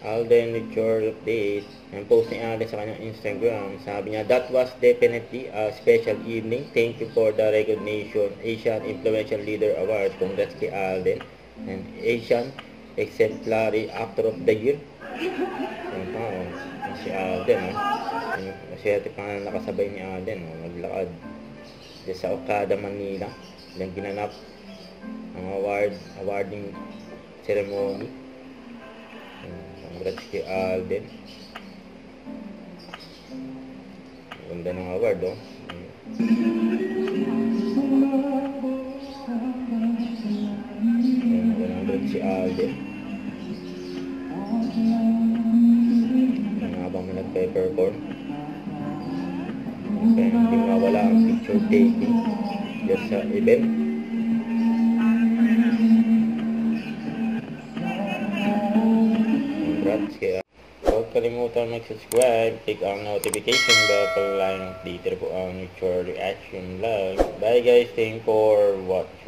Alden with your update. Ang post ni Alden sa kanyang Instagram. Sabi niya, that was definitely a special evening. Thank you for the recognition. Asian Influential Leader Award. Congrats kay Alden. And Asian Exemplary Actor of the Year. Yan pa, si Alden. Maswerte pa nga nakasabay ni Alden. Naglakad sa Okada, Manila. Ilang ginanap ang awarding ceremony. Congrats kay Alden. Ganda ng award, oh. Congrats si Alden. Habang may nagpe-perform. Kaya hindi mawala ang picture taking dyan sa event. Congrats kaya. Huwag kalimutan mag-subscribe, click ang notification bell para lang updated po ang future reaction vlog. Bye guys, thank you for watching.